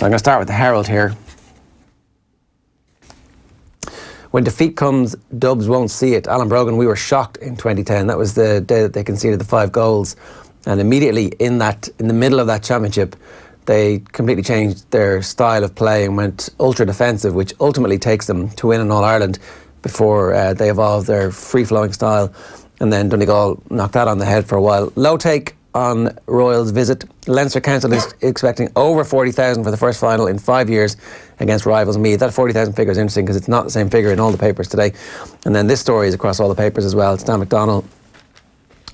So I'm going to start with the Herald here. When defeat comes, Dubs won't see it. Alan Brogan, we were shocked in 2010. That was the day that they conceded the 5 goals. And immediately in the middle of that championship, they completely changed their style of play and went ultra defensive, which ultimately takes them to win in All-Ireland before they evolved their free-flowing style. And then Donegal knocked that on the head for a while. Low take on Royals' visit. Leinster Council is expecting over 40,000 for the first final in 5 years against rivals Meath. That 40,000 figure is interesting because it's not the same figure in all the papers today. And then this story is across all the papers as well. It's Dan McDonnell.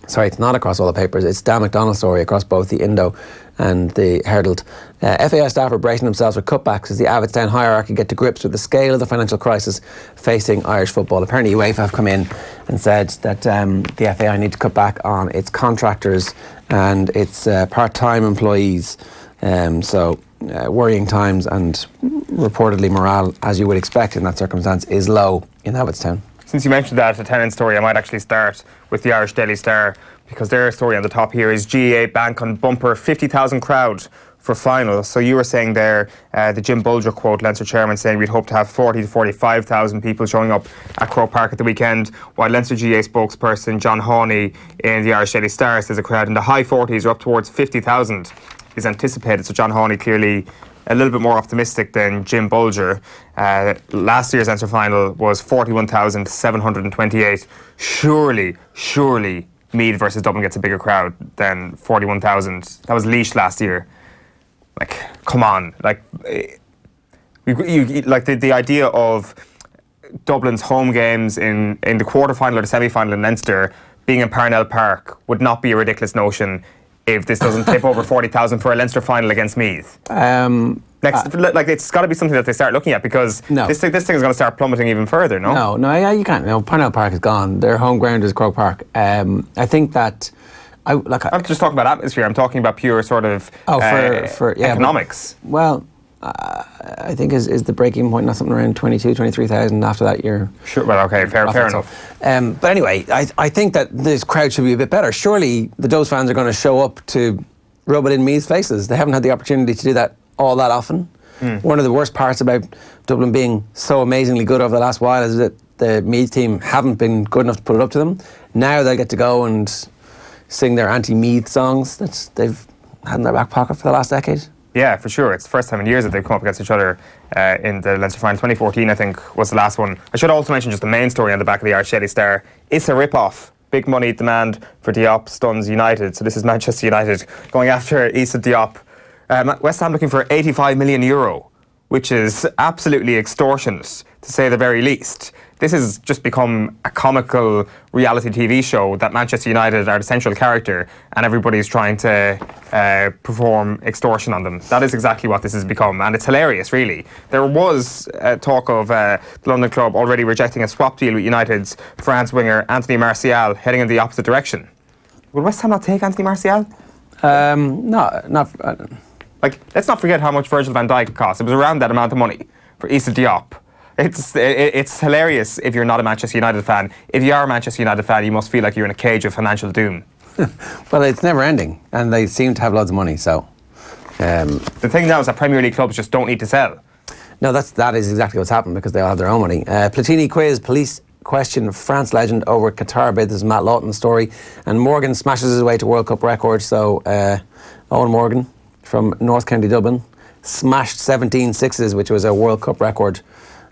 Sorry, it's not across all the papers. It's Dan McDonnell's story across both the Indo and the Herald. FAI staff are bracing themselves for cutbacks as the Abbottstown hierarchy get to grips with the scale of the financial crisis facing Irish football. Apparently UEFA have come in and said that the FAI need to cut back on its contractors and its part-time employees. Worrying times, and reportedly morale, as you would expect in that circumstance, is low in Abbottstown. Since you mentioned that attendance story, I might actually start with the Irish Daily Star, because their story on the top here is GAA bank on bumper 50,000 crowd for final. So you were saying there, the Jim Bulger quote, Leinster chairman, saying we'd hope to have 40 to 45,000 people showing up at Croke Park at the weekend, while Leinster GAA spokesperson John Hawley in the Irish Daily Star says a crowd in the high 40s or up towards 50,000 is anticipated. So John Hawley clearly a little bit more optimistic than Jim Bulger. Last year's Leinster final was 41,728. Surely Meath versus Dublin gets a bigger crowd than 41,000. That was Laois last year. Like, come on. Like, the idea of Dublin's home games in the quarter-final or the semi-final in Leinster being in Parnell Park would not be a ridiculous notion if this doesn't tip over 40,000 for a Leinster final against Meath. It's got to be something that they start looking at, because this thing is going to start plummeting even further, no? No, you can't. No, Parnell Park is gone. Their home ground is Croke Park. I think that... I'm not just talking about atmosphere, I'm talking about pure sort of economics. I think is the break-even point not something around 22,000, 23,000. After that, you're... Sure, well, okay, fair enough. But anyway, I think that this crowd should be a bit better. Surely the Dubs fans are going to show up to rub it in Meath's faces. They haven't had the opportunity to do that all that often. One of the worst parts about Dublin being so amazingly good over the last while is that the Meath team haven't been good enough to put it up to them. Now they'll get to go and sing their anti-Meath songs that they've had in their back pocket for the last decade. Yeah, for sure. It's the first time in years that they've come up against each other in the Leinster final. 2014, I think, was the last one. I should also mention just the main story on the back of the Irish Daily Star. It's a rip-off. Big money demand for Diop stuns United. So this is Manchester United going after Issa Diop. West Ham looking for €85 million, which is absolutely extortionate, to say the very least. This has just become a comical reality TV show that Manchester United are the central character and everybody's trying to perform extortion on them. That is exactly what this has become, and it's hilarious, really. There was talk of the London club already rejecting a swap deal with United's France winger Anthony Martial, heading in the opposite direction. Will West Ham not take Anthony Martial? Let's not forget how much Virgil van Dijk cost. It was around that amount of money for Issa Diop. It's hilarious if you're not a Manchester United fan. If you are a Manchester United fan, you must feel like you're in a cage of financial doom. Well, it's never ending, and they seem to have loads of money, so... the thing now is that Premier League clubs just don't need to sell. No, that is exactly what's happened, because they all have their own money. Platini quiz, police question France legend over Qatar bid. This is Matt Lawton's story. And Morgan smashes his way to World Cup record, so Owen Morgan from North County Dublin smashed 17 sixes, which was a World Cup record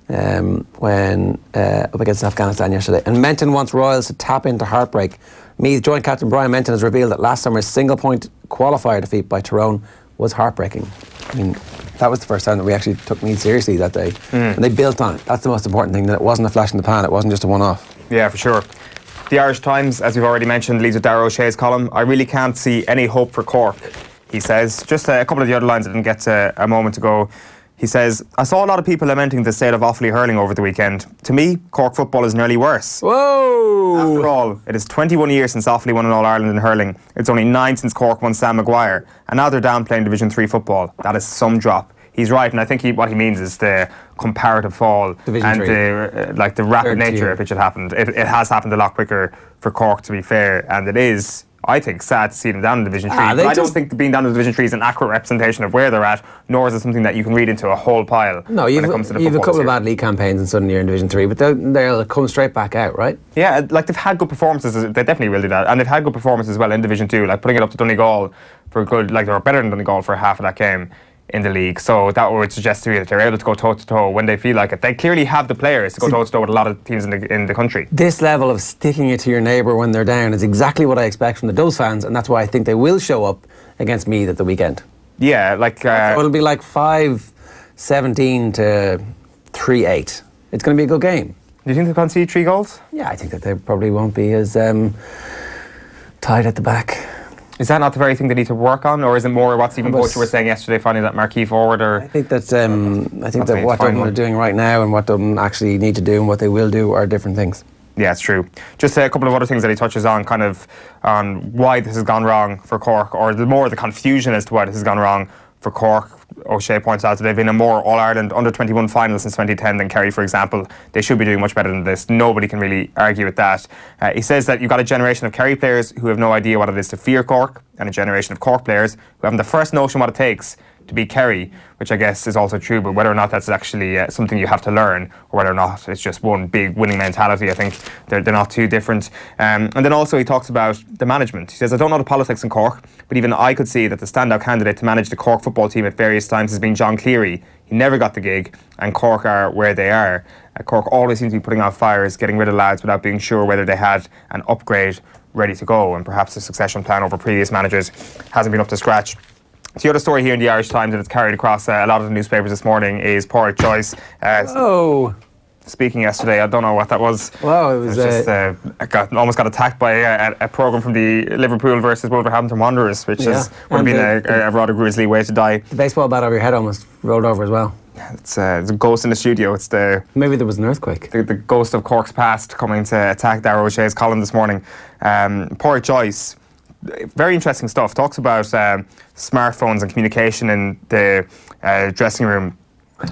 when up against Afghanistan yesterday. And Menton wants Royals to tap into heartbreak. Meath joint captain Brian Menton has revealed that last summer's single-point qualifier defeat by Tyrone was heartbreaking. I mean, that was the first time that we actually took Meath seriously that day. And they built on it. That's the most important thing, that it wasn't a flash in the pan, it wasn't just a one-off. Yeah, for sure. The Irish Times, as we've already mentioned, leads with Darragh O'Shea's column. I really can't see any hope for Cork, he says. Just a couple of the other lines I didn't get to a moment ago. He says, I saw a lot of people lamenting the state of Offaly hurling over the weekend. To me, Cork football is nearly worse. Whoa! After all, it is 21 years since Offaly won an All-Ireland in hurling. It's only 9 since Cork won Sam Maguire. And now they're down playing Division 3 football. That is some drop. He's right, and I think what he means is the comparative fall Division and the rapid nature at which it happened. It has happened a lot quicker for Cork, to be fair, and it is I think, sad to see them down in Division 3. But I don't think being down in Division 3 is an accurate representation of where they're at, nor is it something that you can read into a whole pile. No, you've a couple of bad league campaigns and suddenly you're in Division 3, but they'll come straight back out, right? Yeah, like they've had good performances, they definitely will do that. And they've had good performances as well in Division 2, like putting it up to Donegal for a good, like they were better than Donegal for half of that game in the league. So that would suggest to me that they're able to go toe-to-toe when they feel like it. They clearly have the players to go toe-to-toe with a lot of teams in the country. This level of sticking it to your neighbour when they're down is exactly what I expect from the Dubs fans, and that's why I think they will show up against Meath at the weekend. Yeah, like... so it'll be like 5-17 to 3-8. It's going to be a good game. Do you think they'll concede 3 goals? Yeah, I think that they probably won't be as tight at the back. Is that not the very thing they need to work on, or is it more what Stephen Butcher was saying yesterday, finding that marquee forward? Or I think that what Dublin are doing right now and what Dublin actually need to do and what they will do are different things. Yeah, it's true. Just a couple of other things that he touches on, kind of on why this has gone wrong for Cork, or the confusion as to why this has gone wrong for Cork. O'Shea points out that they've been in more All-Ireland under-21 finals since 2010 than Kerry, for example. They should be doing much better than this. Nobody can really argue with that. He says that you've got a generation of Kerry players who have no idea what it is to fear Cork, and a generation of Cork players who haven't the first notion what it takes to beat Kerry, which I guess is also true, but whether or not that's actually something you have to learn, or whether or not it's just one big winning mentality, I think they're not too different. And then also he talks about the management. He says, I don't know the politics in Cork, but even I could see that the standout candidate to manage the Cork football team at various times has been John Cleary. He never got the gig, and Cork are where they are. Cork always seems to be putting out fires, getting rid of lads without being sure whether they had an upgrade ready to go, and perhaps the succession plan over previous managers hasn't been up to scratch. The other story here in the Irish Times that it's carried across a lot of the newspapers this morning is Pádraig Joyce. Speaking yesterday, I don't know what that was. Wow, it was almost got attacked by a programme from the Liverpool versus Wolverhampton Wanderers, which would have been a rather grisly way to die. The baseball bat over your head almost rolled over as well. It's a ghost in the studio. Maybe there was an earthquake. The ghost of Cork's past coming to attack Darragh O'Shea's column this morning. Pádraig Joyce, very interesting stuff. Talks about smartphones and communication in the dressing room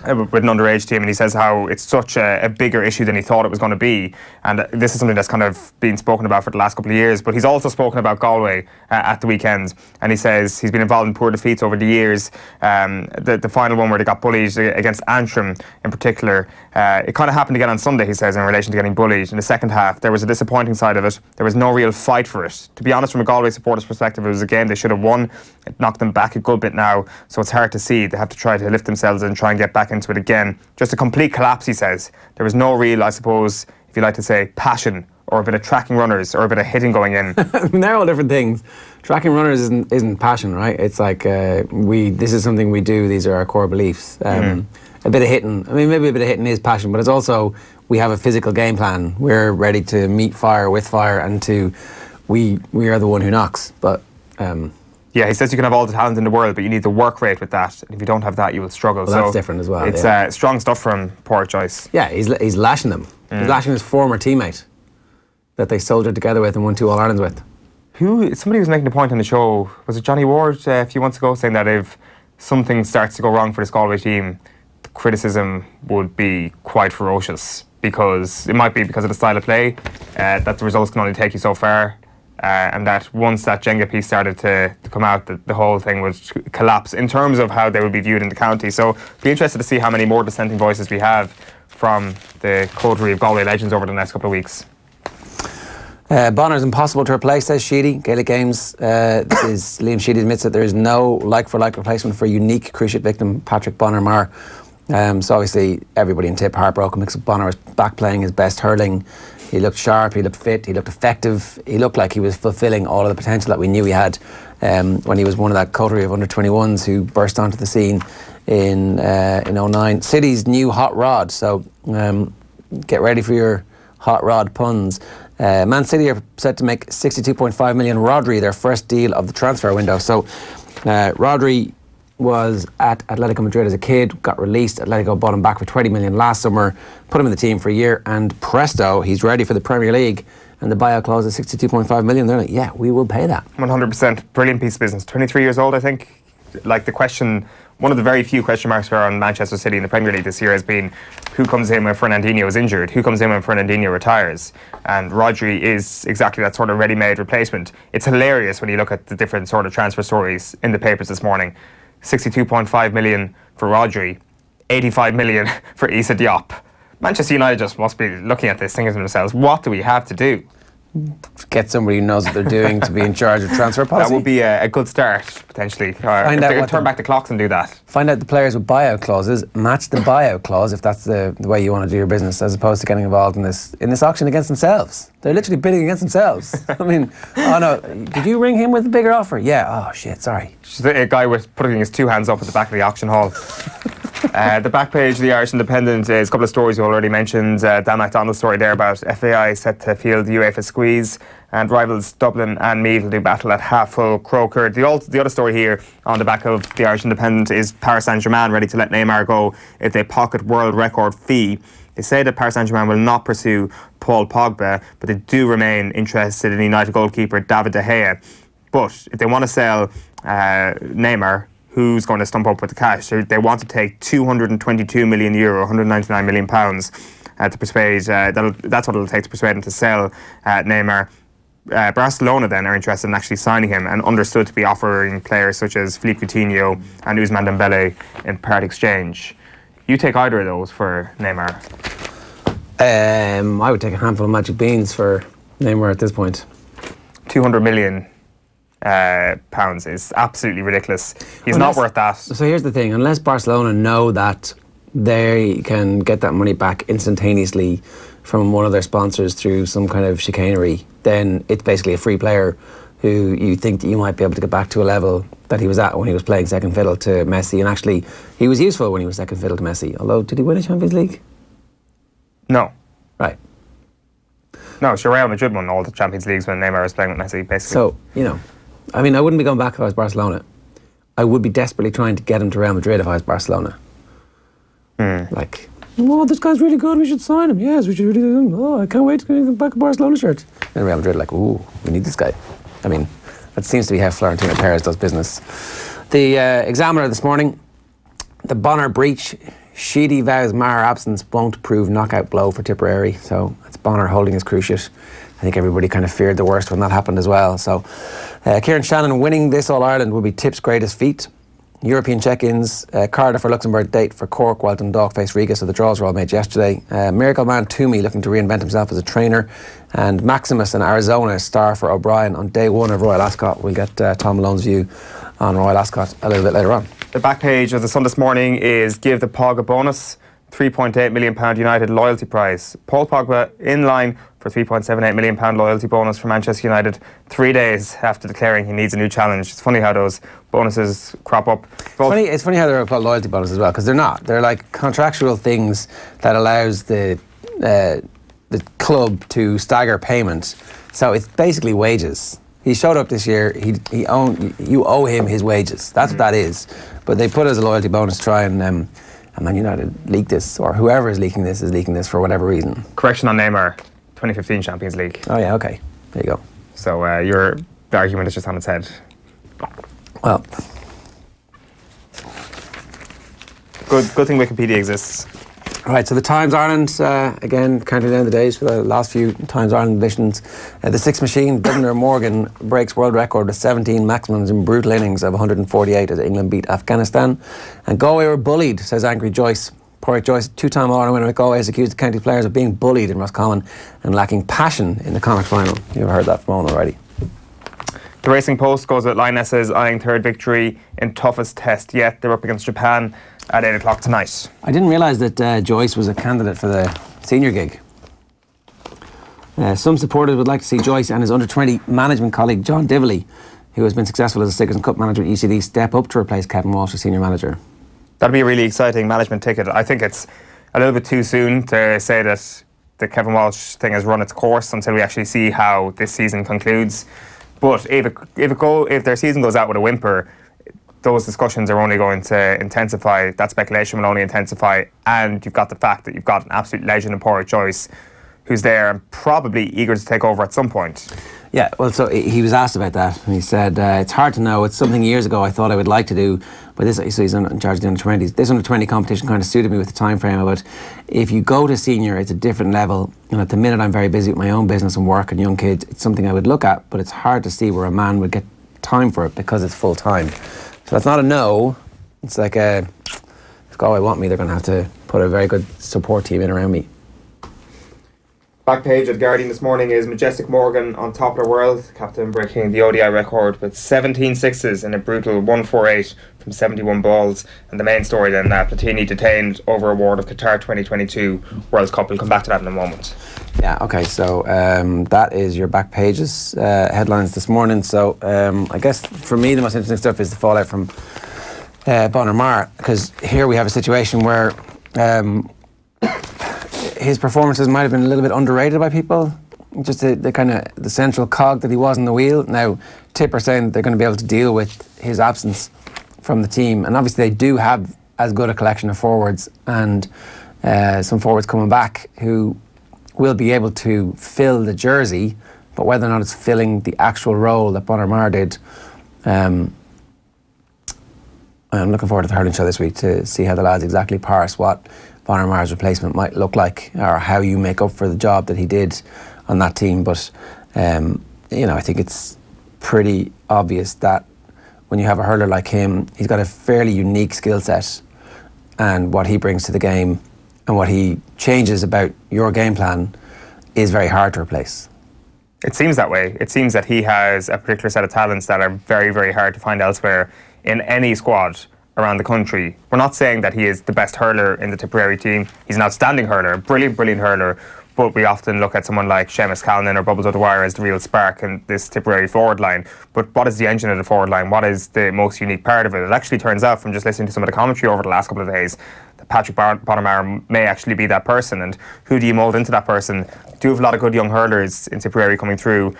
with an underage team, and he says how it's such a bigger issue than he thought it was going to be, and this is something that's kind of been spoken about for the last couple of years. But he's also spoken about Galway at the weekend, and he says he's been involved in poor defeats over the years. The final one where they got bullied against Antrim in particular, it kind of happened again on Sunday, he says, in relation to getting bullied. In the second half, there was a disappointing side of it. There was no real fight for it. To be honest, from a Galway supporter's perspective, it was a game they should have won. It knocked them back a good bit now, so it's hard to see. They have to try to lift themselves and try and get back into it again. Just a complete collapse, he says. There was no real, I suppose, if you like to say, passion, or a bit of tracking runners, or a bit of hitting going in. I mean, they're all different things. Tracking runners isn't passion, right? It's like this is something we do. These are our core beliefs. A bit of hitting. I mean, maybe a bit of hitting is passion, but it's also we have a physical game plan. We're ready to meet fire with fire, and we are the one who knocks. But yeah, he says you can have all the talent in the world, but you need the work rate with that. And if you don't have that, you will struggle. Well, so that's different as well. It's strong stuff from Pádraig Joyce. Yeah, he's lashing them. He's lashing his former teammate that they soldiered together with and won 2 All-Irelands with. Somebody was making a point on the show, was it Johnny Ward a few months ago, saying that if something starts to go wrong for this Galway team, the criticism would be quite ferocious, because it might be because of the style of play, that the results can only take you so far. And that once that Jenga piece started to come out, the whole thing would collapse in terms of how they would be viewed in the county. So be interested to see how many more dissenting voices we have from the coterie of Galway legends over the next couple of weeks. Bonner's impossible to replace, says Sheedy. Gaelic Games, Liam Sheedy admits that there is no like-for-like replacement for unique cruciate victim Patrick Bonner-Marr. So obviously everybody in Tip heartbroken because Bonner was back playing his best hurling. He looked sharp, he looked fit, he looked effective. He looked like he was fulfilling all of the potential that we knew he had when he was one of that coterie of under-21s who burst onto the scene in 09. City's new hot rod, so get ready for your hot rod puns. Man City are set to make 62.5 million Rodri, their first deal of the transfer window. So Rodri was at Atletico Madrid as a kid, got released. Atletico bought him back for 20 million last summer, put him in the team for a year, and presto, he's ready for the Premier League. And the buyout clause is 62.5 million. They're like, yeah, we will pay that. 100%. Brilliant piece of business. 23 years old, I think. Like, the question one of the very few question marks around Manchester City in the Premier League this year has been who comes in when Fernandinho is injured, who comes in when Fernandinho retires. And Rodri is exactly that sort of ready-made replacement. It's hilarious when you look at the different sort of transfer stories in the papers this morning. 62.5 million for Rodri, 85 million for Issa Diop. Manchester United just must be looking at this thinking to themselves, what do we have to do? Get somebody who knows what they're doing to be in charge of transfer policy. That would be a good start, potentially. Find out turn back the clocks and do that. Find out the players with buyout clauses, match the buyout clause if that's the way you want to do your business, as opposed to getting involved in this auction against themselves. They're literally bidding against themselves. I mean, oh no, did you ring him with a bigger offer? Yeah, oh shit, sorry. Just a guy with putting his two hands up at the back of the auction hall. The back page of the Irish Independent is a couple of stories you already mentioned. Dan MacDonald's story there about FAI set to field the UEFA squeeze, and rivals Dublin and Meath will do battle at half-full Croker. The other story here on the back of the Irish Independent is Paris Saint-Germain ready to let Neymar go if they pocket world record fee. They say that Paris Saint-Germain will not pursue Paul Pogba, but they do remain interested in United goalkeeper David De Gea. But if they want to sell Neymar, who's going to stump up with the cash? They want to take €222 million, £199 million to persuade. That's what it'll take to persuade them to sell Neymar. Barcelona then are interested in actually signing him and understood to be offering players such as Philippe Coutinho and Ousmane Dembele in part exchange. You take either of those for Neymar? I would take a handful of magic beans for Neymar at this point. 200 million pounds is absolutely ridiculous. He's not worth that. So here's the thing, unless Barcelona know that they can get that money back instantaneously from one of their sponsors through some kind of chicanery, then it's basically a free player who you think that you might be able to get back to a level that he was at when he was playing second fiddle to Messi. And actually he was useful when he was second fiddle to Messi, although did he win a Champions League? No. Right. No, sure, Real Madrid won all the Champions Leagues when Neymar was playing with Messi, basically. So, you know, I mean, I wouldn't be going back if I was Barcelona. I would be desperately trying to get him to Real Madrid if I was Barcelona. Like, oh, this guy's really good, we should sign him. Yes, we should really do him. Oh, I can't wait to get back a Barcelona shirt. And Real Madrid like, ooh, we need this guy. I mean, that seems to be how Florentino Perez does business. The Examiner this morning, the Bonner breach. Sheedy vows Maher absence won't prove knockout blow for Tipperary. So it's Bonner holding his cruciate. I think everybody kind of feared the worst when that happened as well. So Kieran Shannon winning this All-Ireland will be Tip's greatest feat. European check-ins, Cardiff or Luxembourg date for Cork, while Dundalk face Riga, so the draws were all made yesterday. Miracle Man Toomey looking to reinvent himself as a trainer, and Maximus in Arizona star for O'Brien on day one of Royal Ascot. We'll get Tom Malone's view on Royal Ascot a little bit later on. The back page of the Sun this morning is give the Pog a bonus, £3.8 million United loyalty prize. Paul Pogba in line for £3.78 million loyalty bonus for Manchester United 3 days after declaring he needs a new challenge. It's funny how those bonuses crop up. It's funny how they're called loyalty bonuses as well, because they're not. They're like contractual things that allows the club to stagger payment. So it's basically wages. He showed up this year. You owe him his wages. That's what that is. But they put it as a loyalty bonus to try and Man United leak this, or whoever is leaking this for whatever reason. Correction on Neymar, 2015 Champions League. Oh yeah, okay. There you go. So your argument is just on its head. Well, good thing Wikipedia exists. Right, so the Times Ireland, again, counting down the days for the last few Times Ireland editions. The Six Machine, Governor Morgan breaks world record with 17 maximums in brutal innings of 148 as England beat Afghanistan. And Galway were bullied, says angry Joyce. Porrick Joyce, two-time All-Ireland winner with Galway, has accused the county players of being bullied in Roscommon and lacking passion in the Connacht final. You've heard that from Owen already. The Racing Post goes with Lionesses eyeing third victory in toughest test yet. They're up against Japan at 8 o'clock tonight. I didn't realise that Joyce was a candidate for the senior gig. Some supporters would like to see Joyce and his under-20 management colleague John Dively, who has been successful as a Stickers and Cup manager at UCD, step up to replace Kevin Walsh as senior manager. That'd be a really exciting management ticket. I think it's a little bit too soon to say that the Kevin Walsh thing has run its course until we actually see how this season concludes. But if their season goes out with a whimper, those discussions are only going to intensify. That speculation will only intensify. And you've got the fact that you've got an absolute legend in Porrick Joyce who's there and probably eager to take over at some point. Yeah, well, so he was asked about that, and he said, it's hard to know. It's something years ago I thought I would like to do, But this, so he's in charge of the under-20s. This under-20 competition kind of suited me with the time frame about if you go to senior, it's a different level. And at the minute, I'm very busy with my own business and work and young kids. It's something I would look at, but it's hard to see where a man would get time for it because it's full time. So that's not a no. It's like if Galway want me, they're going to have to put a very good support team in around me. Back page of The Guardian this morning is Majestic Morgan on top of the world, captain breaking the ODI record with 17 sixes in a brutal 148 from 71 balls. And the main story then, Platini detained over award of Qatar 2022 World Cup. We'll come back to that in a moment. Yeah, okay, so that is your back pages headlines this morning. So I guess for me the most interesting stuff is the fallout from Bonner, because here we have a situation where his performances might have been a little bit underrated by people. Just the kind of the central cog that he was in the wheel. Now, Tip are saying they're going to be able to deal with his absence from the team, and obviously they do have as good a collection of forwards and some forwards coming back who will be able to fill the jersey, but whether or not it's filling the actual role that Bonner did, I'm looking forward to the hurling show this week to see how the lads exactly parse what Bonner replacement might look like, or how you make up for the job that he did on that team. But you know, I think it's pretty obvious that when you have a hurler like him, he's got a fairly unique skill set, and what he brings to the game and what he changes about your game plan is very hard to replace. It seems that way. It seems that he has a particular set of talents that are very, very hard to find elsewhere in any squad around the country. We're not saying that he is the best hurler in the Tipperary team. He's an outstanding hurler, brilliant hurler, but we often look at someone like Seamus Callanan or Bubbles O'Dwyer as the real spark in this Tipperary forward line. But what is the engine of the forward line? What is the most unique part of it? It actually turns out, from just listening to some of the commentary over the last couple of days, that Patrick Bonner may actually be that person. And who do you mould into that person? Do have a lot of good young hurlers in Tipperary coming through.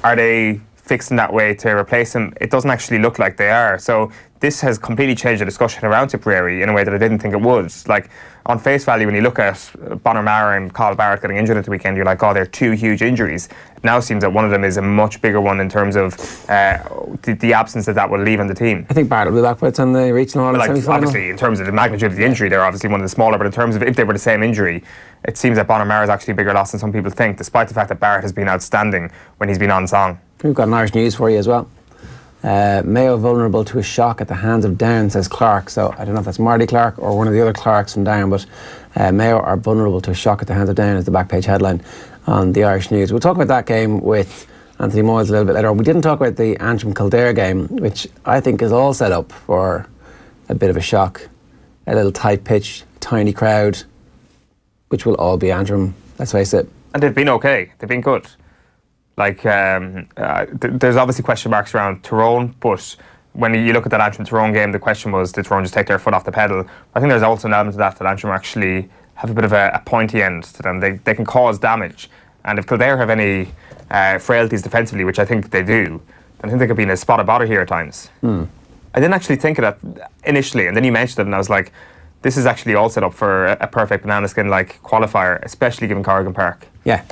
Are they fixed in that way to replace him? It doesn't actually look like they are. So this has completely changed the discussion around Tipperary in a way that I didn't think it would. Like, on face value, when you look at Bonner and Carl Barrett getting injured at the weekend, you're like, oh, they're two huge injuries. It now seems that one of them is a much bigger one in terms of the absence that will leave on the team. I think Barrett will be back by the time they reach the semi-final. Obviously, in terms of the magnitude of the injury, they're obviously one of the smaller, but in terms of if they were the same injury, it seems that Bonner is actually a bigger loss than some people think, despite the fact that Barrett has been outstanding when he's been on song. We've got an Irish news for you as well. Mayo vulnerable to a shock at the hands of Down, says Clark. So I don't know if that's Marty Clark or one of the other Clarks from Down, but Mayo are vulnerable to a shock at the hands of Down is the back page headline on the Irish News. We'll talk about that game with Anthony Moyles a little bit later on. We didn't talk about the Antrim-Kildare game, which I think is all set up for a bit of a shock. A little tight pitch, tiny crowd, which will all be Antrim, let's face it. And they've been okay. They've been good. Like, there's obviously question marks around Tyrone, but when you look at that Antrim-Tyrone game, the question was, did Tyrone just take their foot off the pedal? I think there's also an element of that Antrim actually have a bit of a pointy end to them. They can cause damage. And if Kildare have any frailties defensively, which I think they do, then I think they could be in a spot of bother here at times. I didn't actually think of that initially, and then you mentioned it, and I was like, this is actually all set up for a perfect banana skin like qualifier, especially given Corrigan Park. Yeah,